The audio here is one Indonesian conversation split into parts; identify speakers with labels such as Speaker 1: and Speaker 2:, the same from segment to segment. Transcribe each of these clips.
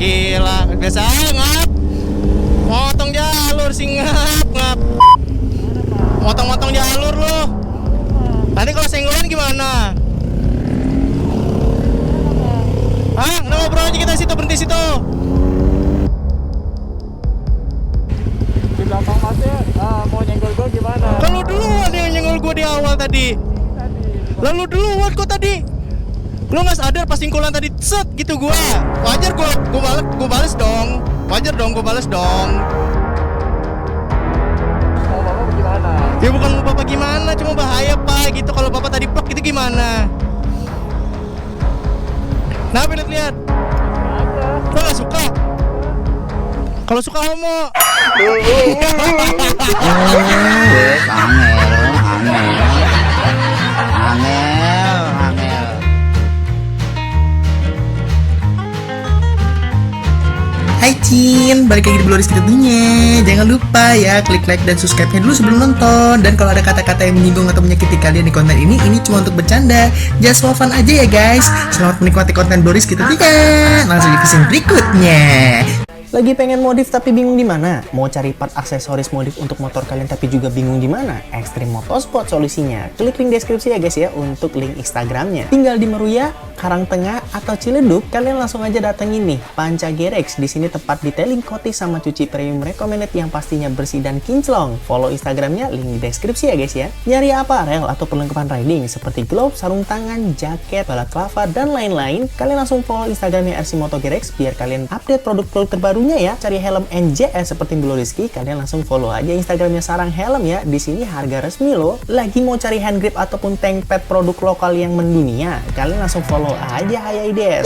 Speaker 1: Gila, biasa ngap. Motong jalur sih ngap. Motong-motong jalur lo. Nanti kalau senggolan gimana? Hah? Udah ngobrol aja kita situ, berhenti situ.
Speaker 2: Di belakang masnya mau nyenggol gue gimana?
Speaker 1: Kalau duluan yang nyenggol gue di awal tadi. Lalu duluan kok tadi. Lu nggak sadar pas singkulan tadi set gitu gua. Wajar gua bales dong. Wajar dong gua bales dong.
Speaker 2: Mau bapak gimana?
Speaker 1: Ya bukan bapak gimana, cuma bahaya pak gitu kalau bapak tadi plak gitu gimana? Nah, lihat. Lu nggak suka? Kalau suka homo.
Speaker 3: Angel. Hai Cin, balik lagi di Blurrisky tentunya. Jangan lupa ya klik like dan subscribe-nya dulu sebelum nonton. Dan kalau ada kata-kata yang menyinggung atau menyakiti kalian di konten ini cuma untuk bercanda. Just for fun aja ya guys. Selamat menikmati konten Blurrisky tentunya. Langsung ke scene berikutnya. Lagi pengen modif tapi bingung di mana? Mau cari part aksesoris modif untuk motor kalian tapi juga bingung di mana? Extreme Motorsport solusinya. Klik link deskripsi ya guys ya untuk link Instagramnya. Tinggal di Meruya, Karangtengah atau Ciledug, kalian langsung aja datengin nih Panca Gerex. Di sini tepat detailing coating sama cuci premium recommended yang pastinya bersih dan kinclong. Follow Instagramnya, link di deskripsi ya guys ya. Nyari aparel atau perlengkapan riding seperti glove, sarung tangan, jaket, balaclava dan lain-lain, kalian langsung follow Instagramnya RC Moto Gerex biar kalian update produk-produk terbaru ya. Cari helm NJS seperti Blurrisky, kalian langsung follow aja Instagramnya Sarang Helm ya. Di sini harga resmi loh. Lagi mau cari hand grip ataupun tank pad produk lokal yang mendunia, kalian langsung follow aja Hayai Des.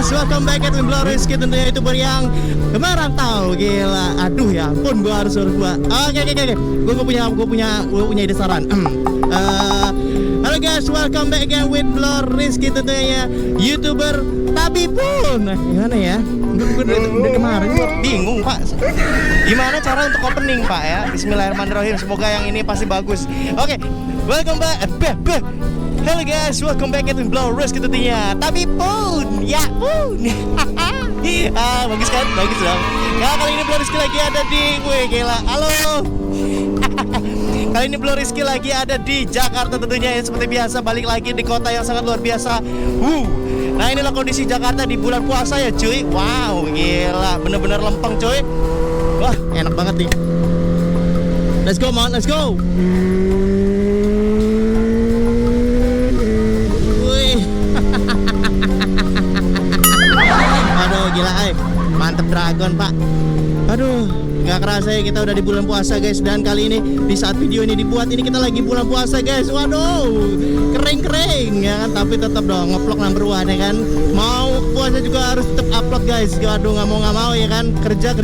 Speaker 1: Welcome back at Blurrisky tentunya youtuber yang merantau. Gila, aduh ya ampun gua harus gua. Oke. Gua punya ide saran. Halo guys, welcome back again with Blurrisky tentunya youtuber tapi pun gimana ya? Udah kemarin gua bingung pak. Gimana cara untuk opening pak ya? Bismillahirrahmanirrahim. Semoga yang ini pasti bagus. Oke, welcome back. Halo guys, welcome back at Blurrisky tentunya. Tapi pun, ya pun. Bagus kan? Bagus dong. Nah, kali ini Blurrisky lagi ada di gila. Halo. Kali ini Blurrisky lagi ada di Jakarta tentunya ya, seperti biasa balik lagi di kota yang sangat luar biasa. Nah, inilah kondisi Jakarta di bulan puasa ya, cuy. Wow, gila, bener-bener lempeng, cuy. Wah, enak banget nih. Let's go, man. Let's go. Gila, mantep Dragon pak. Aduh, nggak kerasa ya kita udah di bulan puasa guys. Dan kali ini di saat video ini dibuat ini kita lagi bulan puasa guys. Waduh, kering ya kan. Tapi tetap dong ngevlog number one ya kan. Mau puasa juga harus tetap upload guys. Waduh, nggak mau ya kan. Kerja.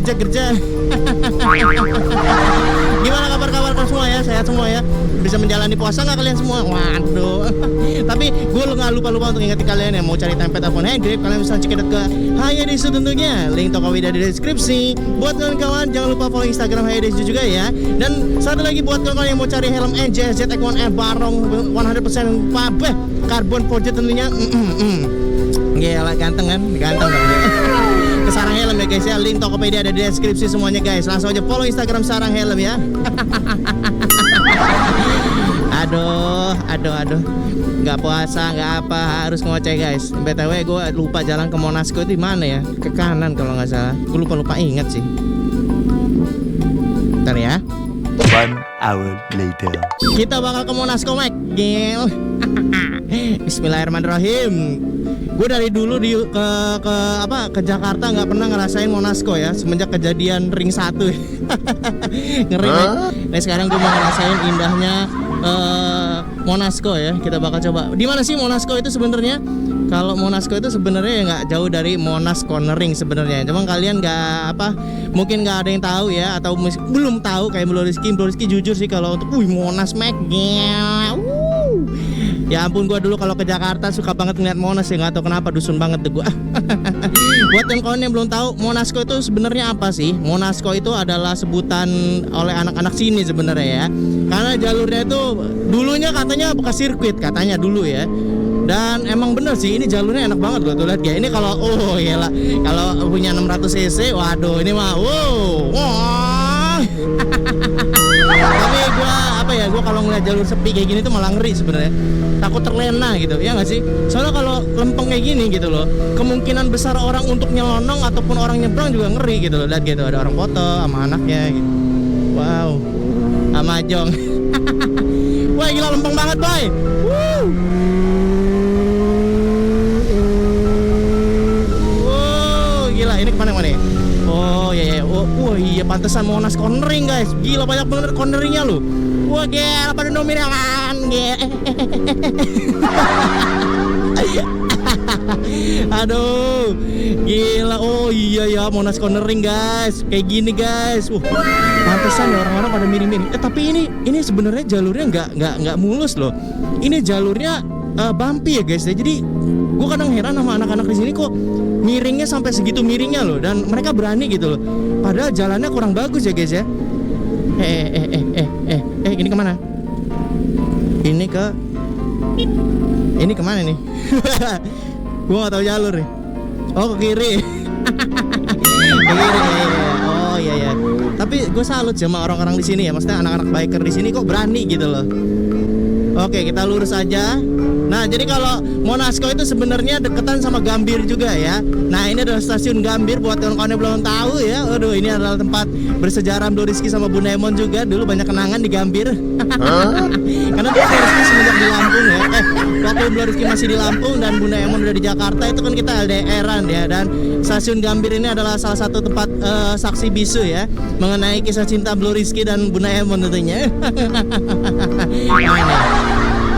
Speaker 1: Gimana kabar semua ya? Sehat semua ya? Bisa menjalani puasa nggak kalian semua? Waduh. Tapi gue nggak lupa untuk ingetin kalian yang mau cari template ataupun hand grip, kalian bisa cek ke Hayai Desu tentunya. Link Tokopedia di deskripsi. Buat kawan-kawan jangan lupa follow Instagram Hayai Desu juga ya. Dan satu lagi buat kawan-kawan yang mau cari helm NJS ZX1F Barong 100% Pabeh Carbon Forged tentunya. Gila, ganteng kan? Ganteng dong. Ke Sarang Helm ya guys ya. Link Tokopedia ada di deskripsi semuanya guys. Langsung aja follow Instagram Sarang Helm ya. Aduh. Nggak puasa, nggak apa, harus ngoceh guys. BTW gue lupa jalan ke Monasco itu di mana ya? Ke kanan kalau nggak salah. Gue lupa ingat sih. Bentar ya.
Speaker 4: 1 hour later.
Speaker 1: Kita bakal ke Monasco, Mek. Gil. Bismillahirrahmanirrahim. Gue dari dulu ke Jakarta nggak pernah ngerasain Monasco ya, semenjak kejadian ring 1. Ngeri. Nah, sekarang gue mau ngerasain indahnya Monasco ya. Kita bakal coba. Di mana sih Monasco itu sebenarnya? Kalau Monasco itu sebenarnya ya nggak jauh dari Monas Cornering sebenarnya. Cuma kalian mungkin nggak ada yang tahu ya, atau belum tahu kayak Bro Rizky jujur sih kalau untuk Monas Mac. Ya ampun, gua dulu kalau ke Jakarta suka banget ngeliat Monas ya, nggak tahu kenapa, dusun banget deh gua. Buat kawan yang belum tahu, Monasco itu sebenarnya apa sih? Monasco itu adalah sebutan oleh anak-anak sini sebenarnya ya. Karena jalurnya itu dulunya katanya bekas sirkuit katanya dulu ya. Dan emang bener sih, ini jalurnya enak banget gua tuh lihat ya. Ini kalau kalau punya 600 cc, waduh ini mah wow. Tapi gua kalau ngeliat jalur sepi kayak gini tuh malah ngeri sebenarnya. Takut terlena gitu, ya nggak sih? Soalnya kalau lempeng kayak gini gitu loh, kemungkinan besar orang untuk nyelonong ataupun orang nyebrang juga ngeri gitu loh. Lihat gitu, ada orang foto sama anaknya gitu. Wow, sama Jong. Wah gila, lempeng banget boy. Woo. Gila, ini kemana nih? Oh iya. Oh iya, pantesan Monas Cornering guys. Gila, banyak bener corneringnya lu. Wah gila, pada nomiran. Aduh, gila. Oh iya ya, Monas Cornering guys. Kayak gini guys. Pantesan ya orang-orang pada miring-miring. Tapi ini sebenarnya jalurnya nggak mulus loh. Ini jalurnya bumpy ya guys. Jadi gue kadang heran sama anak-anak di sini kok miringnya sampai segitu miringnya loh, dan mereka berani gitu loh. Padahal jalannya kurang bagus ya guys ya. Ini kemana? Ini kemana nih? Gue gak tahu jalur nih. Oh ke kiri. Ke kiri ya. Oh iya. Tapi gue salut sama orang-orang di sini ya. Maksudnya anak-anak biker di sini kok berani gitu loh. Oke, kita lurus aja. Nah, jadi kalau Monasco itu sebenarnya deketan sama Gambir juga ya. Nah, ini adalah stasiun Gambir buat kawan-kawan yang belum tahu ya. Aduh, ini adalah tempat bersejarah Bro Rizky sama Bu Nemon juga. Dulu banyak kenangan di Gambir. Karena Bro Rizky semenjak di Lampung ya. Waktu Bro Rizky masih di Lampung dan Bu Nemon udah di Jakarta, itu kan kita LDR-an ya. Dan stasiun Gambir ini adalah salah satu tempat saksi bisu ya, mengenai kisah cinta Bro Rizky dan Bu Nemon tentunya.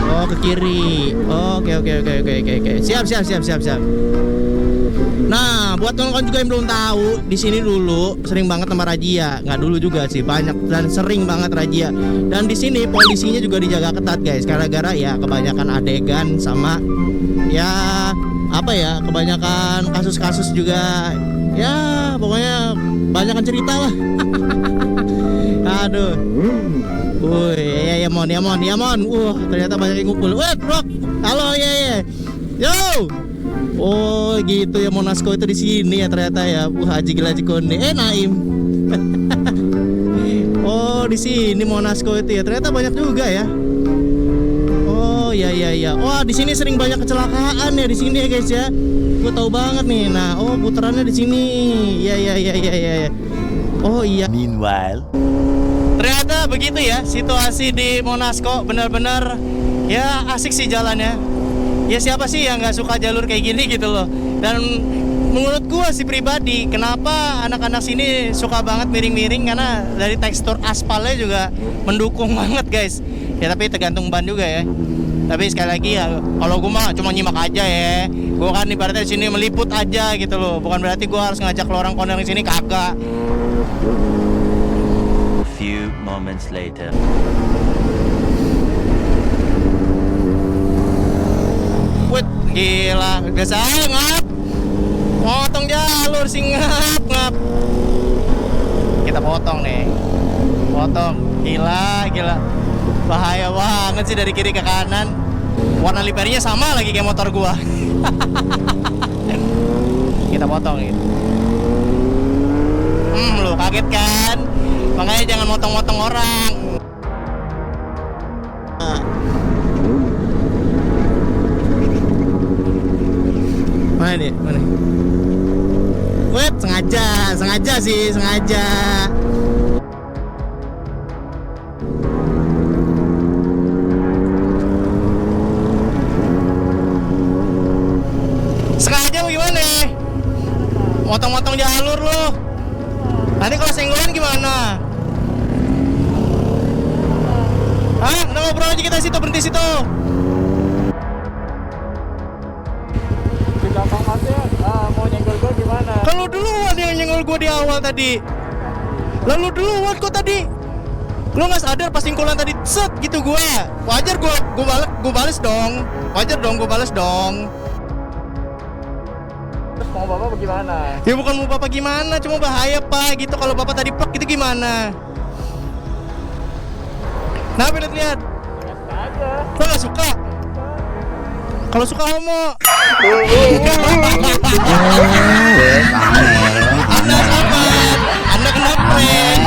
Speaker 1: Oh ke kiri. Oke. Siap. Nah, buat kawan-kawan juga yang belum tahu, di sini dulu sering banget sama razia. Nggak dulu juga sih, banyak dan sering banget razia. Dan di sini polisinya juga dijaga ketat guys, gara-gara ya kebanyakan adegan sama ya kebanyakan kasus-kasus juga. Ya pokoknya banyakan cerita lah. Aduh. Woi, ya mon. Ternyata banyak yang ngumpul. Wait, bro. Halo, ya. Yo. Oh, gitu ya, Monasco itu di sini ya ternyata ya. Haji Gila Konde. Naim. Oh, di sini Monasco itu ya. Ternyata banyak juga ya. Oh, ya. Wah, di sini sering banyak kecelakaan ya di sini ya, guys ya. Gue tahu banget nih. Nah, putarannya di sini. Ya. Oh, iya.
Speaker 4: Meanwhile,
Speaker 1: ternyata begitu ya situasi di Monasco, benar-benar ya asik sih jalannya. Ya siapa sih yang nggak suka jalur kayak gini gitu loh. Dan menurut gua sih pribadi, kenapa anak-anak sini suka banget miring-miring, karena dari tekstur aspalnya juga mendukung banget guys. Ya tapi tergantung ban juga ya. Tapi sekali lagi ya, kalau gua mah cuma nyimak aja ya. Gua kan ibaratnya di sini meliput aja gitu loh. Bukan berarti gua harus ngajak lo orang kondang di sini, kagak.
Speaker 4: few moments later.
Speaker 1: Wih, gila, udah ngap. Potong jalur sih ngap. Kita potong nih. Potong. Gila. Bahaya banget sih dari kiri ke kanan. Warna liperinya sama lagi kayak motor gua. Kita potong gitu. Lu kaget kan? Makanya jangan motong-motong orang. Mana? Wait, sengaja sih. Sengaja gimana? Motong-motong jalur lu. Nanti kalau senggolan gimana? Hah? Udah ngobrol aja kita situ, berhenti situ.
Speaker 2: Di belakang Masnya mau nyenggol gue gimana?
Speaker 1: Kalau duluan yang nyenggol gue di awal tadi. Lalu duluan kok tadi. Lu nggak sadar pas singkulan tadi set gitu gue. Wajar gue bales dong. Wajar dong gue bales dong.
Speaker 2: Terus mau bapak bagaimana?
Speaker 1: Ya bukan mau bapak gimana, cuma bahaya pak gitu kalau bapak tadi plak gitu gimana? Nah, lihat.
Speaker 2: Suka aja.
Speaker 1: Lo nggak suka? Kalau suka homo. Anda sabar, Anda kena prank.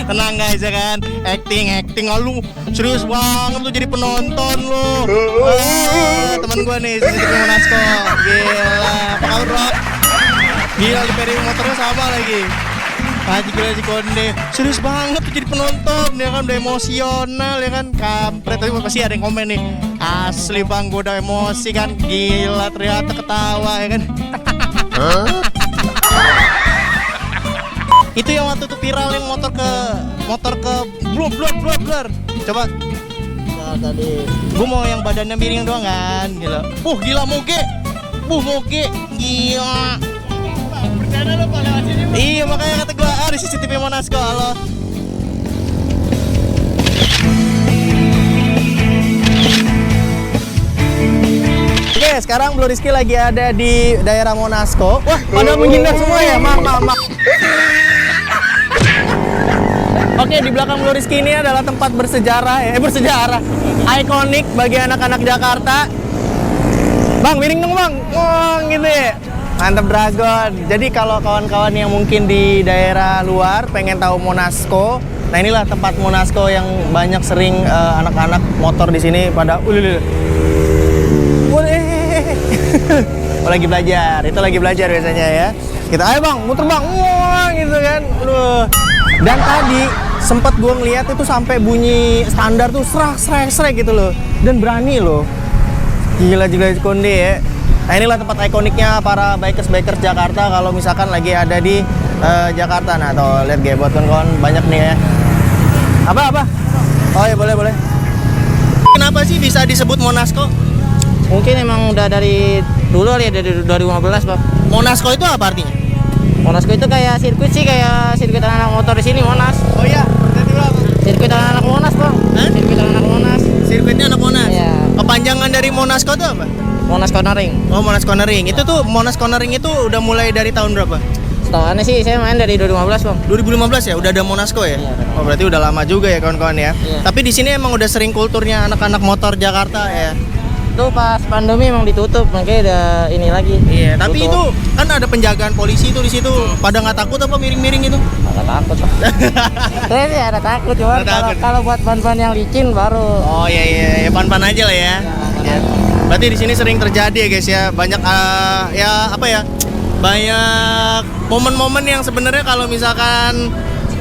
Speaker 1: Tenang guys ya kan, acting lu serius banget lu jadi penonton lu. Teman gua nih, CCTV Monasco. Gila, apa kabar Rob? Gila di peri motornya sama lagi. Haji gila si Konde, serius banget tuh jadi penonton, ya kan udah emosional ya kan, kampret. Tapi pasti ada yang komen nih, asli bang gue udah emosi kan, gila ternyata ketawa ya kan. Itu yang waktu itu viral yang motor ke blur. Coba. Nah tadi, gue mau yang badannya miring doang kan, gila. Gila moge, gila. Bercanda lo Pak lewat sini. Iya makanya kata gue, di CCTV Monasco, halo. Oke, sekarang Blue Rizky lagi ada di daerah Monasco. Wah, pada menghindar semua ya, mak. Oke, di belakang Blue Rizky ini adalah tempat bersejarah, ikonik bagi anak-anak Jakarta. Bang, miring dong bang, gitu ya. Mantap Dragon. Jadi kalau kawan-kawan yang mungkin di daerah luar pengen tahu Monasco, nah inilah tempat Monasco yang banyak sering anak-anak motor di sini pada lagi belajar. Itu lagi belajar biasanya ya. Kita ayo bang, muter bang, wah gitu kan. Dan tadi sempat gue ngeliat itu sampai bunyi standar tuh serak gitu loh. Dan berani loh. Gila Konde ya. Nah inilah tempat ikoniknya para bikers Jakarta kalau misalkan lagi ada di Jakarta. Nah tuh lihat buat kawan-kawan banyak nih ya. Apa? Oh ya boleh. Kenapa sih bisa disebut Monasco?
Speaker 5: Mungkin emang udah dari dulu ya, dari 2015 Bang.
Speaker 1: Monasco itu apa artinya?
Speaker 5: Monasco itu kayak sirkuit sih, kayak sirkuit anak motor di sini Monas.
Speaker 1: Oh iya, berarti berapa?
Speaker 5: Sirkuit anak Monas Bang. Sirkuit anak Monas.
Speaker 1: Sirkuitnya anak Monas?
Speaker 5: Iya.
Speaker 1: Kepanjangan dari Monasco itu apa?
Speaker 5: Monas Cornering.
Speaker 1: Oh Monas Cornering. Itu tuh Monas Cornering itu udah mulai dari tahun berapa?
Speaker 5: Setahuannya sih saya main dari 2015 Bang.
Speaker 1: 2015 ya, udah ada Monasco ya?
Speaker 5: Iya,
Speaker 1: Oh berarti udah lama juga ya kawan-kawan ya?
Speaker 5: Iya.
Speaker 1: Tapi di sini emang udah sering kulturnya anak-anak motor Jakarta ya?
Speaker 5: Itu pas pandemi emang ditutup, makanya udah ini lagi.
Speaker 1: Iya, tapi
Speaker 5: tutup.
Speaker 1: itu kan ada penjagaan polisi itu di situ. Pada nggak takut apa miring-miring itu?
Speaker 5: Ada takut Bang. Saya sih ada takut, cuma
Speaker 1: Ada takut.
Speaker 5: kalau buat ban-ban yang licin baru.
Speaker 1: Oh iya, pan-pan aja lah ya. Ya. Berarti di sini sering terjadi ya guys ya, banyak banyak momen-momen yang sebenarnya kalau misalkan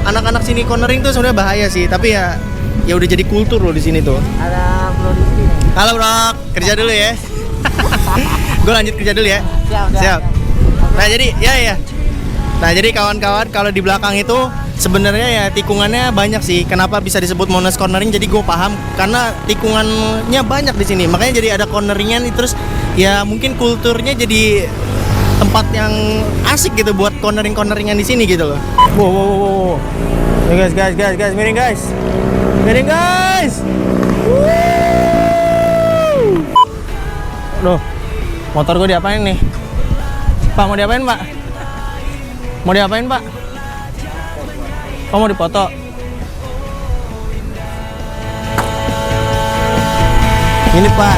Speaker 1: anak-anak sini cornering tuh sebenarnya bahaya sih, tapi ya udah jadi kultur loh di sini tuh.
Speaker 5: Ada produksi nih.
Speaker 1: Halo bro, kerja dulu ya. Gue lanjut kerja dulu ya. Siap. Nah jadi ya. Nah jadi kawan-kawan kalau di belakang itu sebenarnya ya tikungannya banyak sih. Kenapa bisa disebut Monas Cornering? Jadi gue paham karena tikungannya banyak di sini. Makanya jadi ada corneringan terus ya mungkin kulturnya jadi tempat yang asik gitu buat corneringan di sini gitu loh. Wow. Ya guys, miring guys. Aduh, motor gue diapain nih? Pak, mau diapain pak? Oh, mau dipoto? Ini pak.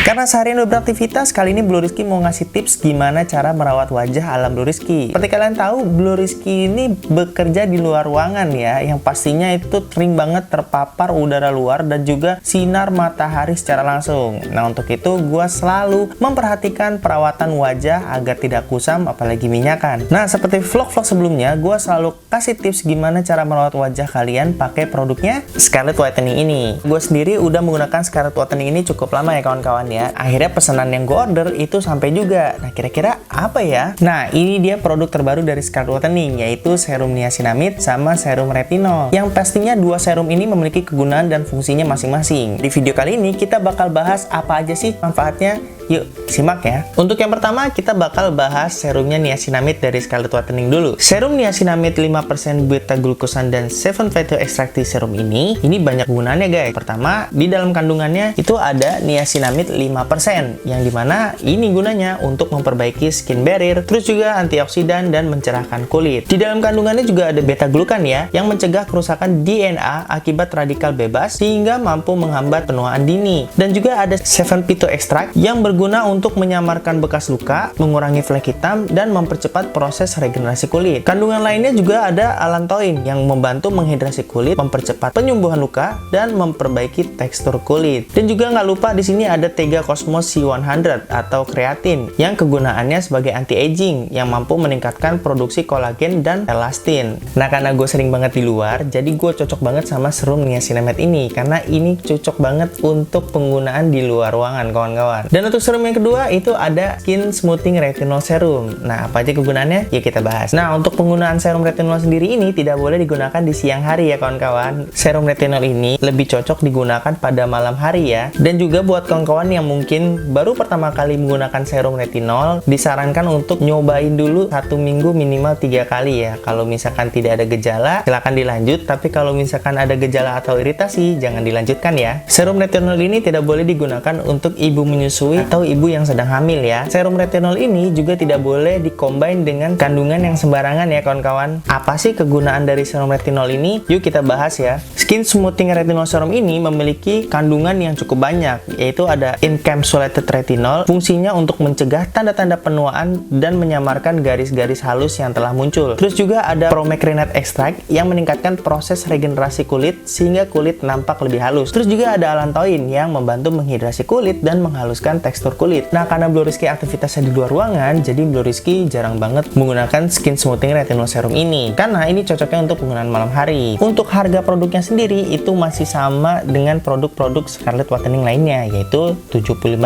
Speaker 3: Karena seharian udah beraktivitas, kali ini Blue Rizky mau ngasih tips gimana cara merawat wajah ala Blue Rizky. Seperti kalian tahu, Blue Rizky ini bekerja di luar ruangan ya, yang pastinya itu sering banget terpapar udara luar dan juga sinar matahari secara langsung. Nah untuk itu gue selalu memperhatikan perawatan wajah agar tidak kusam apalagi minyakan. Nah seperti vlog-vlog sebelumnya, gue selalu kasih tips gimana cara merawat wajah kalian pakai produknya Scarlett Whitening ini. Gue sendiri udah menggunakan Scarlett Whitening ini cukup lama ya kawan-kawan ya. Akhirnya pesanan yang gue order itu sampai juga. Nah kira-kira apa ya? Nah, ini dia produk terbaru dari Scarlet Whitening, yaitu serum niacinamide sama serum retinol. Yang pastinya dua serum ini memiliki kegunaan dan fungsinya masing-masing. Di video kali ini kita bakal bahas apa aja sih manfaatnya. Yuk, simak ya. Untuk yang pertama, kita bakal bahas serumnya niacinamide dari Scarlet Whitening dulu. Serum niacinamide 5% beta-glukosan dan 7 phytoextractive serum ini banyak gunanya guys. Pertama, di dalam kandungannya itu ada niacinamide 5%, yang dimana ini gunanya untuk memperbaiki skin barrier, terus juga antioksidan dan mencerahkan kulit. Di dalam kandungannya juga ada beta-glukan ya, yang mencegah kerusakan DNA akibat radikal bebas sehingga mampu menghambat penuaan dini. Dan juga ada 7 phytoextract yang berguna untuk menyamarkan bekas luka, mengurangi flek hitam, dan mempercepat proses regenerasi kulit. Kandungan lainnya juga ada allantoin yang membantu menghidrasi kulit, mempercepat penyembuhan luka, dan memperbaiki tekstur kulit. Dan juga nggak lupa di sini ada Tega Cosmos C100 atau kreatin yang kegunaannya sebagai anti-aging yang mampu meningkatkan produksi kolagen dan elastin. Nah, karena gue sering banget di luar, jadi gue cocok banget sama serum niacinamide ini karena ini cocok banget untuk penggunaan di luar ruangan kawan-kawan. Dan untuk serum yang kedua itu ada Skin Smoothing Retinol Serum. Nah, apa aja kegunaannya? Ya kita bahas. Nah, untuk penggunaan serum retinol sendiri ini tidak boleh digunakan di siang hari ya kawan-kawan. Serum retinol ini lebih cocok digunakan pada malam hari ya. Dan juga buat kawan-kawan yang mungkin baru pertama kali menggunakan serum retinol, disarankan untuk nyobain dulu 1 minggu minimal 3 kali ya. Kalau misalkan tidak ada gejala, silakan dilanjut. Tapi kalau misalkan ada gejala atau iritasi, jangan dilanjutkan ya. Serum retinol ini tidak boleh digunakan untuk ibu menyusui atau ibu yang sedang hamil ya. Serum retinol ini juga tidak boleh dikombin dengan kandungan yang sembarangan ya kawan-kawan. Apa sih kegunaan dari serum retinol ini? Yuk kita bahas ya. Skin Smoothing Retinol Serum ini memiliki kandungan yang cukup banyak, yaitu ada encapsulated retinol, fungsinya untuk mencegah tanda-tanda penuaan dan menyamarkan garis-garis halus yang telah muncul. Terus juga ada Promethrinate extract yang meningkatkan proses regenerasi kulit sehingga kulit nampak lebih halus. Terus juga ada allantoin yang membantu menghidrasi kulit dan menghaluskan tekstur kulit. Nah, karena Blue Rizky aktivitasnya di luar ruangan, jadi Blue Rizky jarang banget menggunakan Skin Smoothing Retinol Serum ini karena ini cocoknya untuk penggunaan malam hari. Untuk harga produknya sendiri itu masih sama dengan produk-produk Scarlet Whitening lainnya, yaitu 75.000.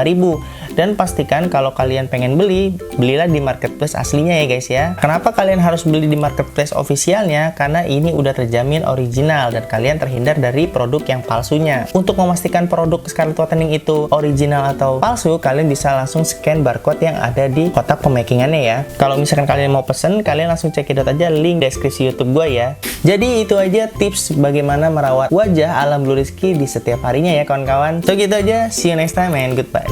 Speaker 3: Dan pastikan kalau kalian pengen beli, belilah di marketplace aslinya ya guys ya. Kenapa kalian harus beli di marketplace officialnya? Karena ini udah terjamin original dan kalian terhindar dari produk yang palsunya. Untuk memastikan produk Scarlet Whitening itu original atau palsu, kalian bisa langsung scan barcode yang ada di kotak pemakingannya ya. Kalau misalkan kalian mau pesen, kalian langsung cekidot aja link deskripsi YouTube gue ya. Jadi itu aja tips bagaimana merawat wajah ala Blue Rizky di setiap harinya ya kawan-kawan. So gitu aja, see you next time and goodbye.